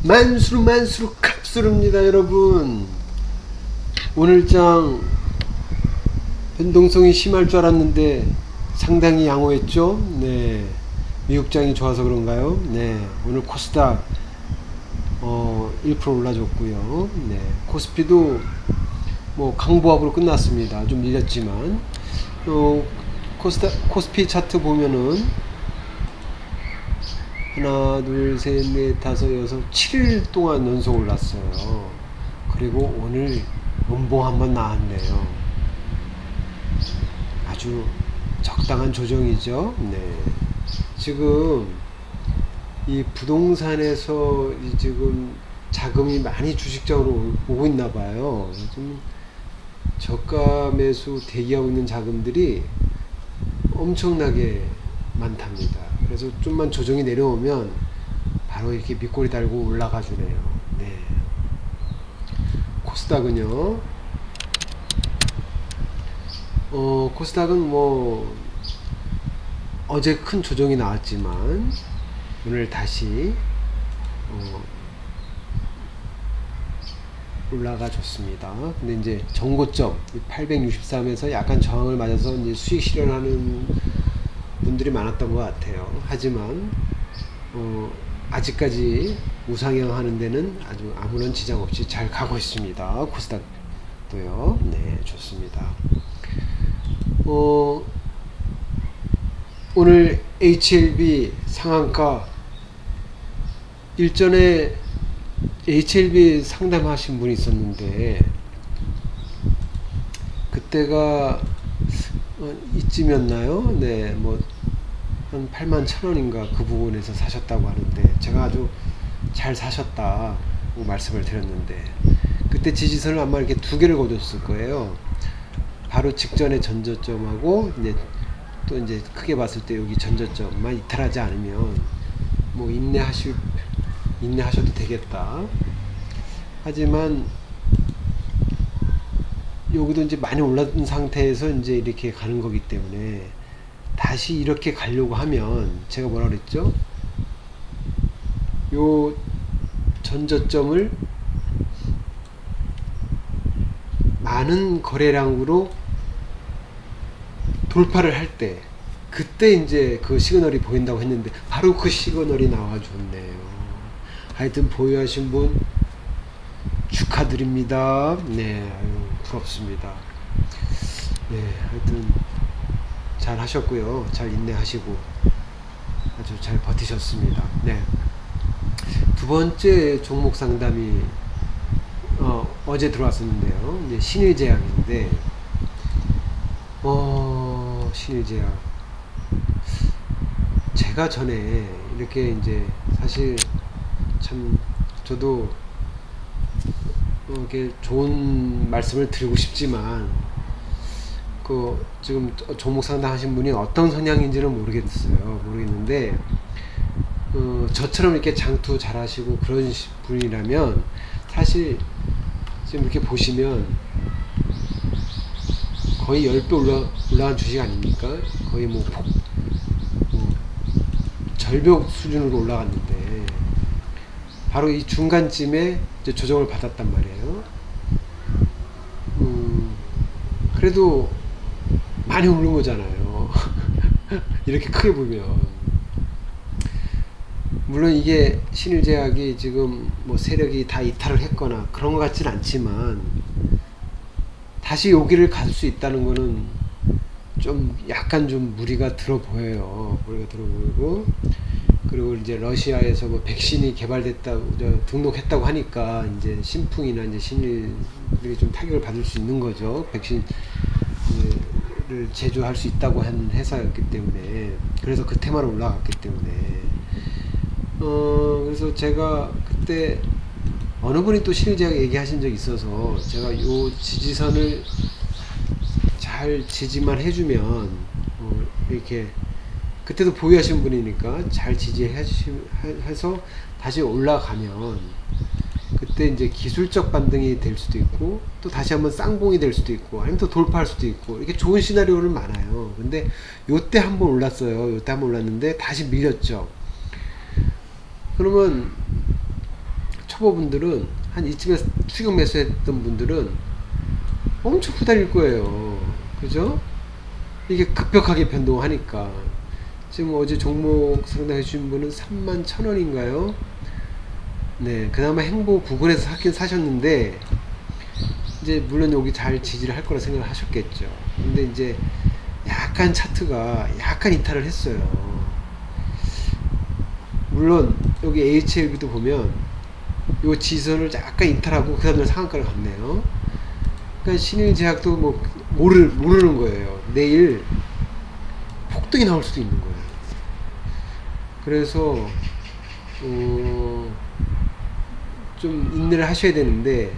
만수르 kap수르입니다 여러분. 오늘장 변동성이 심할 줄 알았는데 상당히 양호했죠. 네, 미국장이 좋아서 그런가요? 네, 오늘 코스닥 1% 올라줬고요. 네, 코스피도 뭐 강보합으로 끝났습니다. 좀 밀렸지만 코스피 차트 보면은 하나, 둘, 셋, 넷, 다섯, 여섯, 7일 동안 연속 올랐어요. 그리고 오늘 음봉 한번 나왔네요. 아주 적당한 조정이죠. 네. 지금 이 부동산에서 지금 자금이 많이 주식적으로 오고 있나 봐요. 좀 저가 매수 대기하고 있는 자금들이 엄청나게 많답니다. 그래서 좀만 조정이 내려오면 바로 이렇게 밑꼬리 달고 올라가 주네요. 네. 코스닥은요. 코스닥은 뭐 어제 큰 조정이 나왔지만 오늘 다시 올라가 줬습니다. 근데 이제 정고점 863에서 약간 저항을 맞아서 이제 수익 실현하는 분들이 많았던 것 같아요. 하지만 아직까지 우상향 하는 데는 아주 아무런 지장 없이 잘 가고 있습니다. 코스닥도요. 네, 좋습니다. 오늘 HLB 상한가 일전에 HLB 상담하신 분이 있었는데 그때가 이쯤이었나요? 네, 뭐 한 81,000원인가 그 부분에서 사셨다고 하는데 제가 아주 잘 사셨다고 말씀을 드렸는데 그때 지지선을 아마 이렇게 두 개를 거뒀을 거예요. 바로 직전에 전저점하고 이제 또 이제 크게 봤을 때 여기 전저점만 이탈하지 않으면 뭐 인내하셔도 되겠다. 하지만 여기도 이제 많이 올랐던 상태에서 이제 이렇게 가는 거기 때문에 다시 이렇게 가려고 하면 제가 뭐라 그랬죠? 요 전저점을 많은 거래량으로 돌파를 할 때 그때 이제 그 시그널이 보인다고 했는데 바로 그 시그널이 나와줬네요. 하여튼 보유하신 분 축하드립니다. 네, 아유, 부럽습니다. 네, 하여튼 잘 하셨고요. 잘 인내하시고 아주 잘 버티셨습니다. 네. 두 번째 종목 상담이 어제 들어왔었는데요. 이제 신일제약인데 신일제약 제가 전에 이렇게 이제 사실 참 저도 이렇게 좋은 말씀을 드리고 싶지만 그 지금 종목 상담하신 분이 어떤 성향인지는 모르겠는데 저처럼 이렇게 장투 잘하시고 그런 분이라면 사실 지금 이렇게 보시면 거의 10배 올라간 주식 아닙니까? 거의 뭐 절벽 수준으로 올라갔는데 바로 이 중간쯤에 이제 조정을 받았단 말이에요. 그래도 많이 오른 거잖아요. 이렇게 크게 보면 물론 이게 신일제약이 지금 뭐 세력이 다 이탈을 했거나 그런 것 같지는 않지만 다시 여기를 갈 수 있다는 거는 좀 약간 좀 무리가 들어 보여요. 무리가 들어 보이고 그리고 이제 러시아에서 뭐 백신이 개발됐다고 등록했다고 하니까 이제 신풍이나 이제 신일들이 좀 타격을 받을 수 있는 거죠. 백신을 제조할 수 있다고 한 회사였기 때문에 그래서 그 테마로 올라갔기 때문에 그래서 제가 그때 어느 분이 또 신일제약 얘기하신 적이 있어서 제가 요 지지선을 잘 지지만 해주면 이렇게 그때도 보유하신 분이니까 잘 지지해서 다시 올라가면 그때 이제 기술적 반등이 될 수도 있고 또 다시 한번 쌍봉이 될 수도 있고 아니면 또 돌파할 수도 있고 이렇게 좋은 시나리오는 많아요. 근데 요때 한번 올랐어요. 요때 한번 올랐는데 다시 밀렸죠. 그러면 초보분들은 한 이쯤에 추격 매수했던 분들은 엄청 후달릴 거예요. 그죠? 이게 급격하게 변동하니까. 지금 어제 종목 상담해 주신 분은 31,000원인가요? 네, 그나마 행보 부근에서 사긴 사셨는데, 이제 물론 여기 잘 지지를 할 거라 생각을 하셨겠죠. 근데 이제 약간 차트가 약간 이탈을 했어요. 물론 여기 HLB도 보면 요 지선을 약간 이탈하고 그 다음날 상한가를 갔네요. 그러니까 신일제약도 뭐 모르는 거예요. 내일 폭등이 나올 수도 있는 거예요. 그래서 좀 인내를 하셔야 되는데,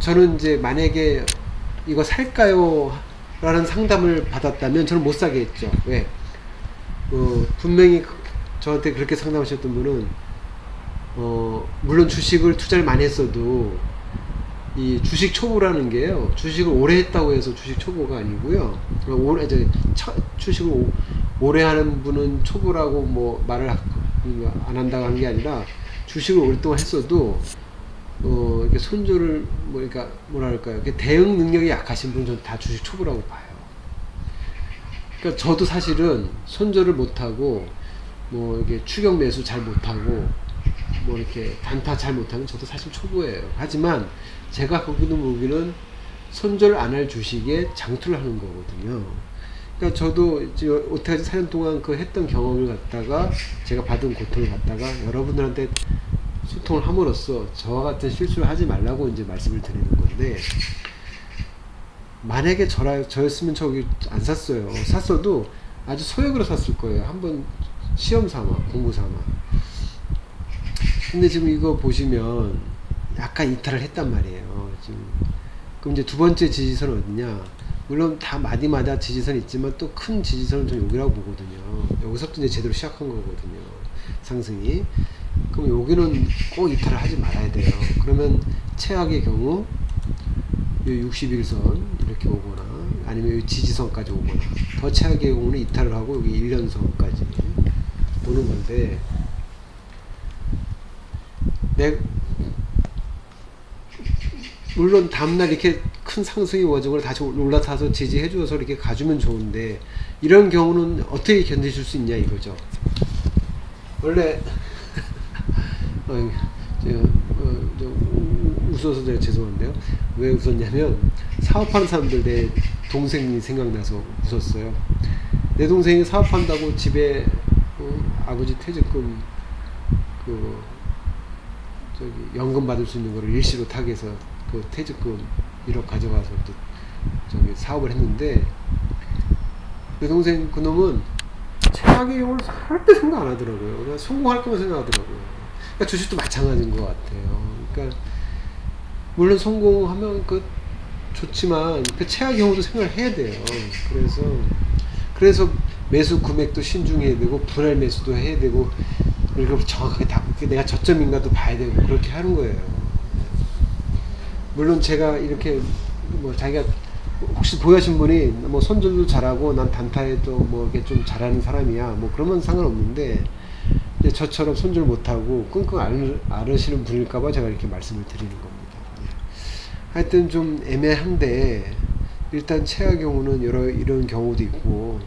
저는 이제 만약에 이거 살까요? 라는 상담을 받았다면 저는 못 사게 했죠. 왜? 분명히 저한테 그렇게 상담하셨던 분은 물론 주식을 투자를 많이 했어도 이 주식 초보라는 게요, 주식을 오래 했다고 해서 주식 초보가 아니고요. 주식을 오래 하는 분은 초보라고 뭐 말을 안 한다고 한 게 아니라, 주식을 오랫동안 했어도 이렇게 손절을 그러니까 뭐랄까요, 이렇게 대응 능력이 약하신 분은 다 주식 초보라고 봐요. 그러니까 저도 사실은 손절을 못하고 뭐 이렇게 추격 매수 잘 못하고 뭐 이렇게 단타 잘 못하는 저도 사실 초보예요. 하지만 제가 거기도 보기는 손절 안 할 주식에 장투를 하는 거거든요. 그러니까 저도 어떻게까지 4년 동안 그 했던 경험을 갖다가, 제가 받은 고통을 갖다가 여러분들한테 소통을 함으로써 저와 같은 실수를 하지 말라고 이제 말씀을 드리는 건데, 만약에 저였으면 저기 안 샀어요. 샀어도 아주 소액으로 샀을 거예요. 한번 시험 삼아, 공부 삼아. 근데 지금 이거 보시면 약간 이탈을 했단 말이에요. 지금. 그럼 이제 두 번째 지지선은 어디냐? 물론 다 마디마다 지지선이 있지만 또 큰 지지선은 좀 여기라고 보거든요. 여기서부터 이제 제대로 시작한 거거든요, 상승이. 그럼 여기는 꼭 이탈을 하지 말아야 돼요. 그러면 최악의 경우 이 61선 이렇게 오거나, 아니면 이 지지선까지 오거나, 더 최악의 경우는 이탈을 하고 여기 1년선까지 오는 건데, 물론 다음날 이렇게 큰 상승의 원적을 다시 올라타서 지지해줘서 이렇게 가주면 좋은데, 이런 경우는 어떻게 견디실 수 있냐 이거죠. 원래 웃어서 제가 죄송한데요. 왜 웃었냐면, 사업하는 사람들, 내 동생이 생각나서 웃었어요. 내 동생이 사업한다고 집에 아버지 퇴직금 연금 받을 수 있는 거를 일시로 타개해서 그 퇴직금 1억 가져가서 또 사업을 했는데, 내 동생 그놈은 최악의 경우를 절대 생각 안 하더라고요. 그냥 성공할 것만 생각하더라고요. 그러니까 주식도 마찬가지인 것 같아요. 그러니까 물론 성공하면 좋지만 그 최악의 경우도 생각을 해야 돼요. 그래서 매수 금액도 신중해야 되고, 분할 매수도 해야 되고, 그리고 정확하게 내가 저점인가도 봐야 되고, 그렇게 하는 거예요. 물론 제가 이렇게 자기가 혹시 보여신 분이 뭐 손절도 잘하고 난 단타에도 뭐 이렇게 좀 잘하는 사람이야, 뭐 그러면 상관없는데, 이제 저처럼 손절 못하고 끙끙 앓으시는 분일까봐 제가 이렇게 말씀을 드리는 겁니다. 하여튼 좀 애매한데, 일단 최악의 경우는 이런 경우도 있고,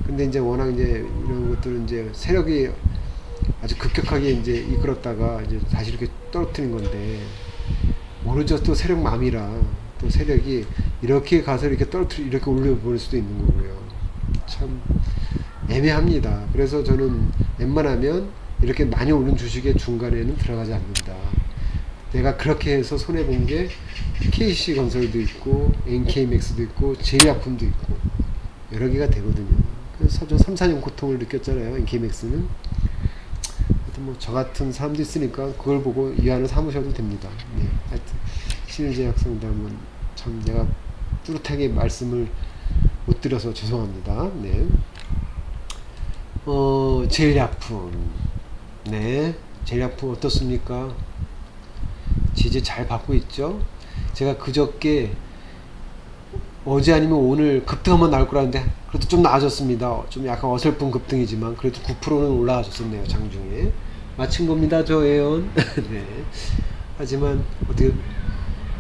근데 이제 워낙 이제 이런 것들은 이제 세력이 아주 급격하게 이제 이끌었다가 이제 다시 이렇게 떨어뜨린 건데, 모르죠. 또 세력 맘이라 또 세력이 이렇게 가서 이렇게 이렇게 올려버릴 수도 있는 거고요. 참 애매합니다. 그래서 저는 웬만하면 이렇게 많이 오른 주식의 중간에는 들어가지 않는다. 내가 그렇게 해서 손해본 게 KC건설도 있고, NK맥스도 있고, 제약품도 있고, 여러 개가 되거든요. 그래서 저 3, 4년 고통을 느꼈잖아요, NK맥스는. 하여튼 뭐 저 같은 사람도 있으니까 그걸 보고 위안을 삼으셔도 됩니다. 네. 하여튼 신일제약 상담은 참 내가 뚜렷하게 말씀을 못 드려서 죄송합니다. 네. 제일약품. 네. 제일약품 어떻습니까? 지지 잘 받고 있죠? 제가 그저께 어제 아니면 오늘 급등 한번 나올 거라는데, 그래도 좀 나아졌습니다. 좀 약간 어설픈 급등이지만 그래도 9%는 올라가셨었네요, 장중에. 마친 겁니다, 저 애연. 네. 하지만 어떻게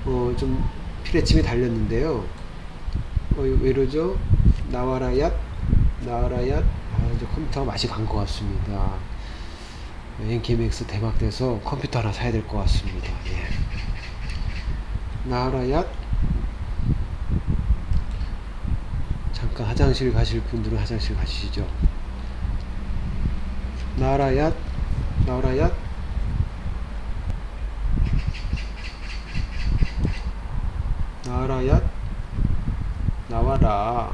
좀 피레침이 달렸는데요. 왜 이러죠? 나와라 얏, 나와라 얏. 이제 컴퓨터가 맛이 간 것 같습니다. NKMX 대박돼서 컴퓨터 하나 사야 될 것 같습니다. 예. 나와라 얏. 잠깐 화장실 가실 분들은 화장실 가시죠. 나와라 얏, 나와라 얏. 나와라 얏, 나와라.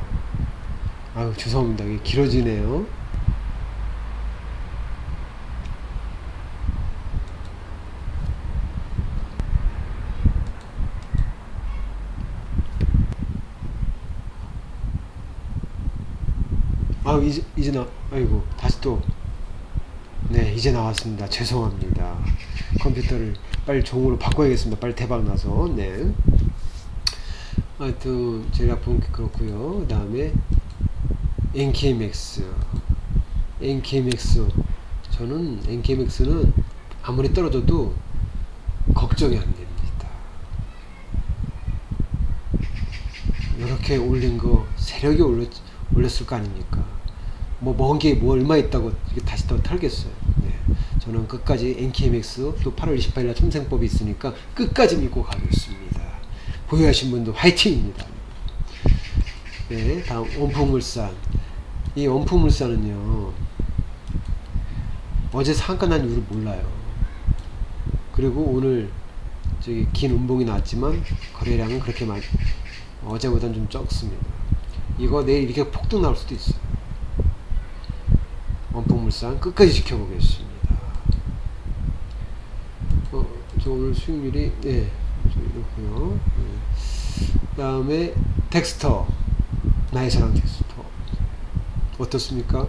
아유, 죄송합니다. 이게 길어지네요. 아, 아이고, 다시 또, 네, 이제 나왔습니다. 죄송합니다. 컴퓨터를 빨리 종으로 바꿔야겠습니다. 빨리 대박 나서, 네. 하여튼, 제가 본 게 그렇고요. 그 다음에, NKMX. 저는 NKMX는 아무리 떨어져도 걱정이 안 됩니다. 이렇게 올린 거, 세력이 올렸을 거 아닙니까? 먹은 게 얼마 있다고 다시 더 털겠어요. 네. 저는 끝까지 NKMX 또 8월 28일 날 첨생법이 있으니까 끝까지 믿고 가겠습니다. 보유하신 분도 화이팅입니다. 네, 다음 원품물산. 이 원품물산은요, 어제 상한가 난 이유를 몰라요. 그리고 오늘 저기 긴 운봉이 나왔지만 거래량은 그렇게 많이, 어제보다는 좀 적습니다. 이거 내일 이렇게 폭등 나올 수도 있어요. 원품물산 끝까지 지켜보겠습니다. 저 오늘 수익률이 이렇고요. 그 다음에 덱스터, 나의 사랑 덱스터 어떻습니까?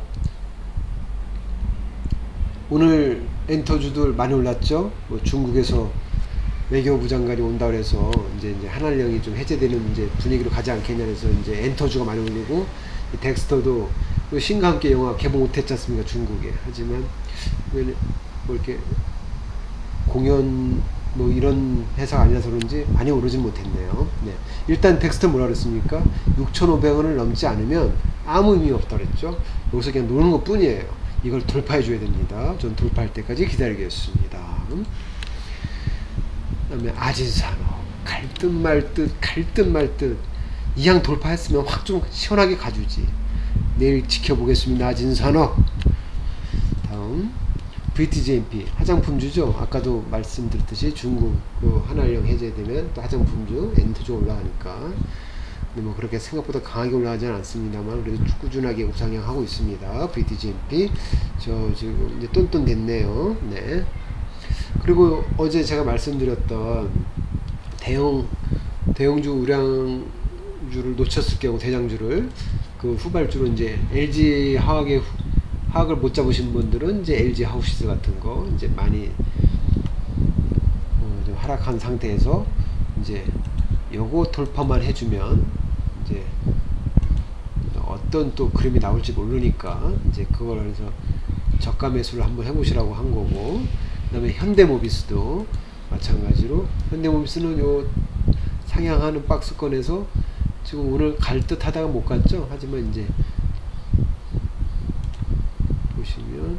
오늘 엔터주들 많이 올랐죠? 중국에서 외교부 장관이 온다 그래서 이제 한한령이 좀 해제되는 이제 분위기로 가지 않겠냐 해서 이제 엔터주가 많이 올리고, 이 덱스터도 신과 함께 영화 개봉 못했지 않습니까, 중국에. 하지만 뭐 이렇게 공연 뭐 이런 회사가 아니라서 그런지 많이 오르진 못했네요. 네. 일단 덱스터 뭐라 그랬습니까? 6,500원을 넘지 않으면 아무 의미 없다 그랬죠. 여기서 그냥 노는 것 뿐이에요. 이걸 돌파해 줘야 됩니다. 전 돌파할 때까지 기다리겠습니다. 그다음에 아진산업, 갈 듯 말 듯 이왕 돌파했으면 확 좀 시원하게 가주지. 내일 지켜보겠습니다. 아진산업. 다음 VTGMP 화장품주죠. 아까도 말씀드렸듯이 중국 그 한한령 해제되면 또 화장품주 엔터주 올라가니까, 근데 뭐 그렇게 생각보다 강하게 올라가지는 않습니다만 그래도 꾸준하게 우상향하고 있습니다. VTGMP 저 지금 이제 똔똔 됐네요. 네. 그리고 어제 제가 말씀드렸던 대형주 우량주를 놓쳤을 경우, 대장주를 그 후발주로 이제 LG 화학을 못 잡으신 분들은 이제 LG 하우시스 같은 거 이제 많이 좀 하락한 상태에서 이제 요거 돌파만 해주면 이제 어떤 또 그림이 나올지 모르니까 이제 그걸 해서 저가 매수를 한번 해보시라고 한 거고, 그 다음에 현대모비스도 마찬가지로, 현대모비스는 요 상향하는 박스권에서 지금 오늘 갈 듯 하다가 못 갔죠. 하지만 이제 보시면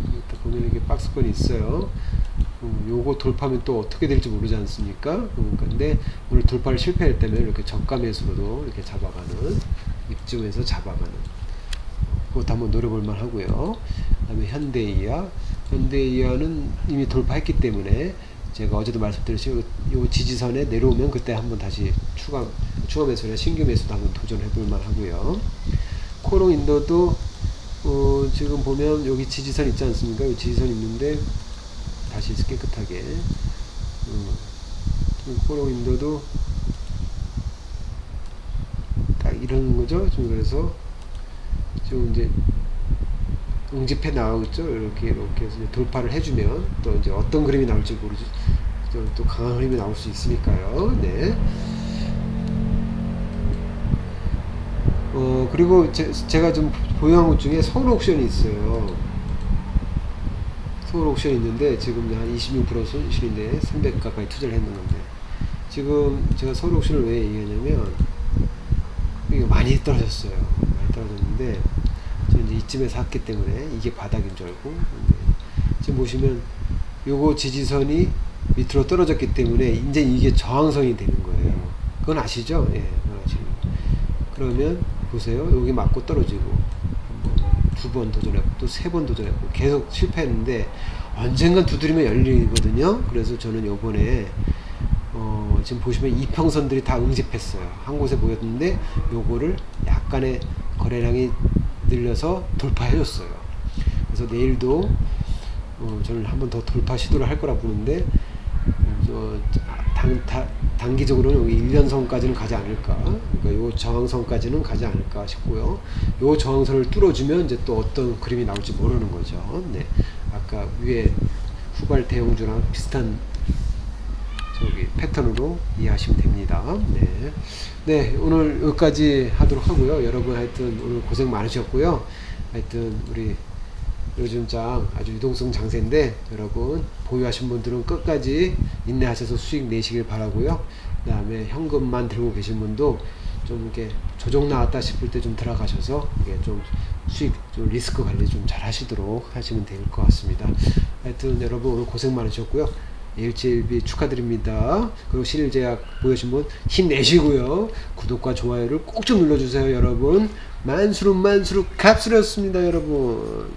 이렇게 보면 이렇게 박스권이 있어요. 요거 돌파하면 또 어떻게 될지 모르지 않습니까? 근데 오늘 돌파를 실패했다면 이렇게 저가 매수로도 이렇게 잡아가는, 이쯤에서 잡아가는, 그것도 한번 노려볼만 하고요. 그 다음에 현대이아는 이미 돌파했기 때문에 제가 어제도 말씀드렸듯이 요 지지선에 내려오면 그때 한번 다시 추가 매수나 신규 매수도 한번 도전해볼만 하고요. 코롱인더도 지금 보면 여기 지지선 있지 않습니까? 이 지지선 있는데 다시 깨끗하게 코롱인더도 딱 이러는 거죠. 지금 그래서 지금 이제 응집해 나가고 있죠. 이렇게 해서 돌파를 해주면 또 이제 어떤 그림이 나올지 모르죠. 또 강한 흐름이 나올 수 있으니까요. 네. 그리고 제가 좀 보유한 것 중에 서울 옥션이 있어요. 서울 옥션이 있는데 지금 한 26% 손실인데 300 가까이 투자를 했는 건데, 지금 제가 서울 옥션을 왜 얘기하냐면 이게 많이 떨어졌어요. 많이 떨어졌는데 저는 이제 이쯤에 샀기 때문에 이게 바닥인 줄 알고. 근데 지금 보시면 요거 지지선이 밑으로 떨어졌기 때문에 이제 이게 저항선이 되는 거예요. 그건 아시죠? 예, 그건 아시죠. 그러면 보세요. 여기 맞고 떨어지고 두 번 도전했고 또 세 번 도전했고 계속 실패했는데 언젠간 두드리면 열리거든요. 그래서 저는 요번에 지금 보시면 이평선들이 다 응집했어요. 한 곳에 모였는데 요거를 약간의 거래량이 늘려서 돌파해줬어요. 그래서 내일도 저는 한 번 더 돌파 시도를 할 거라 보는데 단기적으로는 여기 1년선까지는 가지 않을까, 그러니까 요 저항선까지는 가지 않을까 싶고요. 요 저항선을 뚫어주면 이제 또 어떤 그림이 나올지 모르는 거죠. 네, 아까 위에 후발 대형주랑 비슷한 저기 패턴으로 이해하시면 됩니다. 네, 네, 오늘 여기까지 하도록 하고요. 여러분 하여튼 오늘 고생 많으셨고요. 하여튼 우리 요즘 장 아주 유동성 장세인데 여러분 보유하신 분들은 끝까지 인내하셔서 수익 내시길 바라고요. 그 다음에 현금만 들고 계신 분도 좀 이렇게 조정 나왔다 싶을 때 좀 들어가셔서 이게 좀 수익 좀 리스크 관리 좀 잘 하시도록 하시면 될 것 같습니다. 하여튼 여러분 오늘 고생 많으셨고요. 일제일비 축하드립니다. 그리고 신일제약 보유하신 분 힘내시고요. 구독과 좋아요를 꼭 좀 눌러주세요. 여러분 만수룩 갑수렸습니다. 여러분.